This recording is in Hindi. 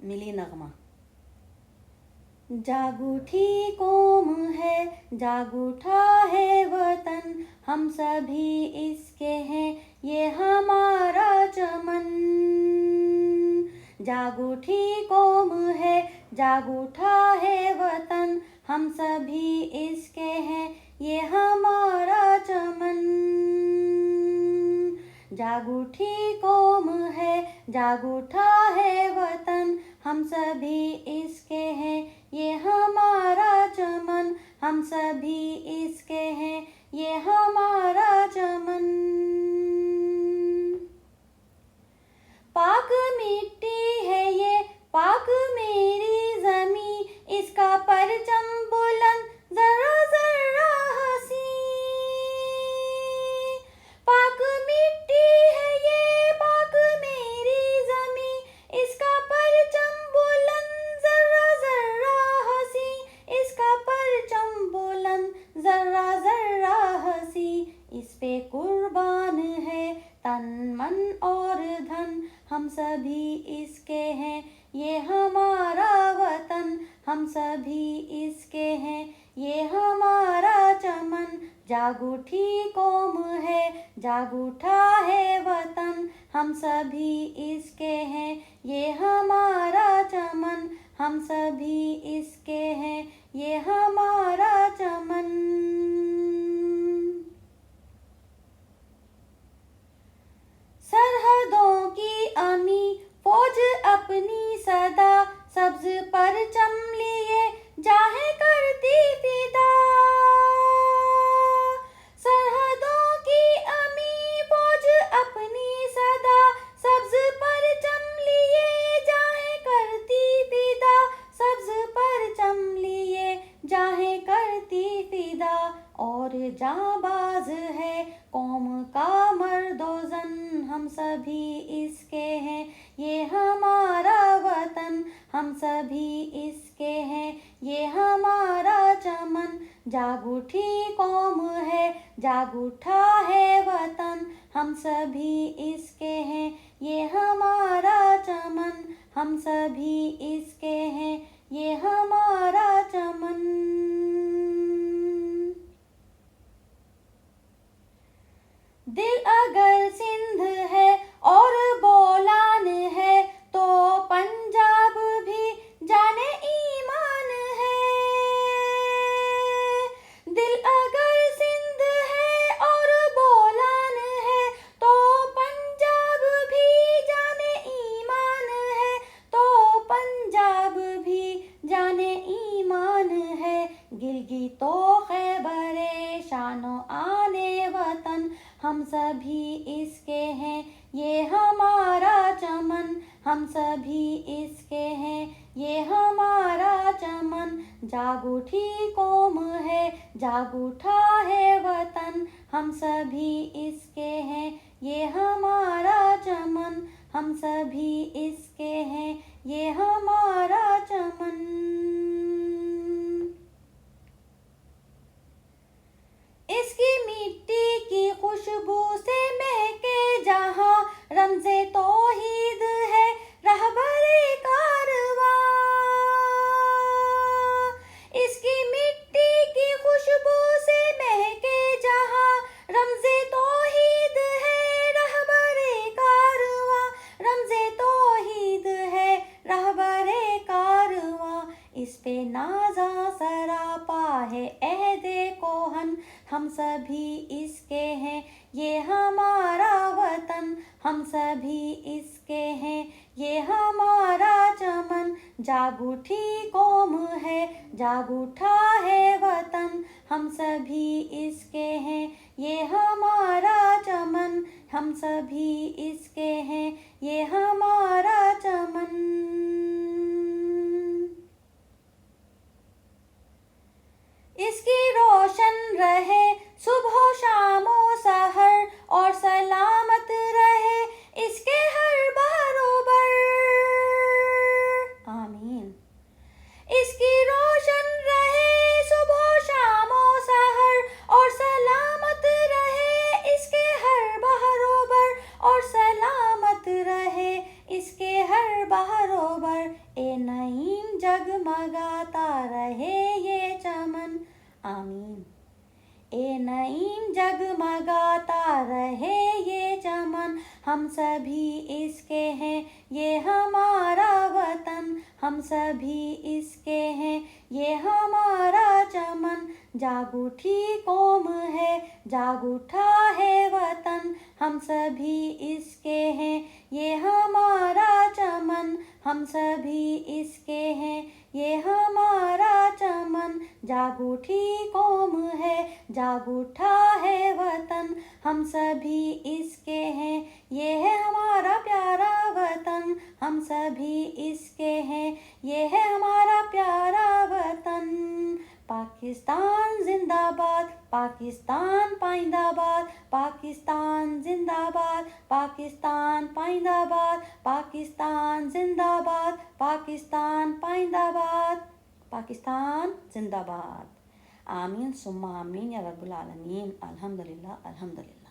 मिली नगमा। जाग उठी कौम है, जाग उठा है वतन, हम सभी इसके हैं, ये हमारा चमन। जाग उठी कौम है, जाग उठा है वतन, हम सभी इसके हैं, ये हमारा चमन। जाग उठी कौम है, जाग उठा है वतन, हम सभी इसके हैं, ये हमारा चमन। हम सभी इसके हैं, ये हमारा चमन। पाक मिट्टी है ये, पाक मेरी ज़मीं, इसका परचम बुलंद ज़र्रा ज़र्रा हंसी। पाक मिट्टी है ये, पाक मेरी ज़मीं, इसका परचम बुलंद ज़र्रा ज़र्रा हंसी। इसका परचम बुलंद ज़र्रा ज़र्रा हंसी। इस पे कुर्बान है तन मन और धन, हम सभी इसके हैं, ये हमारा वतन। हम सभी इसके हैं, ये हमारा चमन। जाग उठी कौम है, जाग उठा है वतन, हम सभी इसके हैं, ये हमारा चमन। हम सभी इसके हैं, ये हमारा चमन। सरहदों की अमी फौज अपनी सदा, सब्ज परचम लिए जाहे करती फिदा। सरहदों की अमी फौज अपनी सदा, सब्ज परचम लिए जाहे करती फिदा। सब्ज परचम लिए जाहे करती फिदा। और जाबाज है कौम का मर्दोज़न, हम सभी इसके हैं, ये हमारा वतन। हम सभी इसके हैं, ये हमारा चमन। जाग उठी कौम है, जाग उठा है वतन, हम सभी इसके हैं, ये हमारा चमन। हम सभी इसके हैं, ये हमारा चमन। दिल अगर सिंध है और बोलान है, तो पंजाब भी जाने ईमान है। दिल अगर सिंध है और बोलान है, तो पंजाब भी जाने ईमान है। तो पंजाब भी जाने ईमान है। गिलगितो खैबरे शानो आने वतन, हम सभी इसके हैं, ये हमारा चमन। हम सभी इसके हैं, ये हमारा चमन। जाग उठी कौम है, जाग उठा है वतन, हम सभी इसके हैं, ये हमारा चमन। हम सभी इसके हैं, ये हमारा चमन। इसकी मिट्टी की खुशबू से महके जहाँ, रमज़े तौहीद है रहबरे कारवां। इसकी मिट्टी की खुशबू से महके जहाँ, रमज़े तौहीद है रहबरे कारवां। रमज़े तौहीद है रहबरे कारवां। इस पे नाज़ा सरापा है अहदे कोहन, हम सभी इसके हैं, ये हमारा वतन। हम सभी इसके हैं, ये हमारा चमन। जाग उठी कौम है, जाग उठा है वतन, हम सभी इसके हैं, ये हमारा चमन। हम सभी इसके हैं, ये हमारा चमन। इसकी रोशन रहे सुबह शामो सहर, और सलामत रहे इसके हर बरोबर। आमीन। इसकी रोशन रहे सुबह शामो सहर, और सलामत रहे इसके हर बरोबर। और सलामत रहे इसके हर बरोबर। भर, ए नईम जगमगाता रहे ये चमन, आमीन। ए नईम जगमगाता रहे ये चमन, हम सभी इसके हैं ये हमारा वतन, हम सभी इसके हैं ये हमारा चमन। जाग उठी कौम है, जाग उठा है वतन, हम सभी इसके हैं ये हमारा चमन, हम सभी इसके हैं ये हमारा चमन। जाग उठी कौम है, जाग उठा है वतन, हम सभी इसके हैं ये है हमारा प्यारा वतन, हम सभी इसके हैं ये है हमारा प्यारा वतन। पाकिस्तान जिंदाबाद, पाकिस्तान पाइंदाबाद, पाकिस्तान जिंदाबाद, पाकिस्तान पाइंदाबाद, पाकिस्तान जिंदाबाद, पाकिस्तान पाइंदाबाद, पाकिस्तान जिंदाबाद। आमीन सुम्मा आमीन या रब्बुल आलमीन। अल्हम्दुलिल्लाह अल्हम्दुलिल्लाह।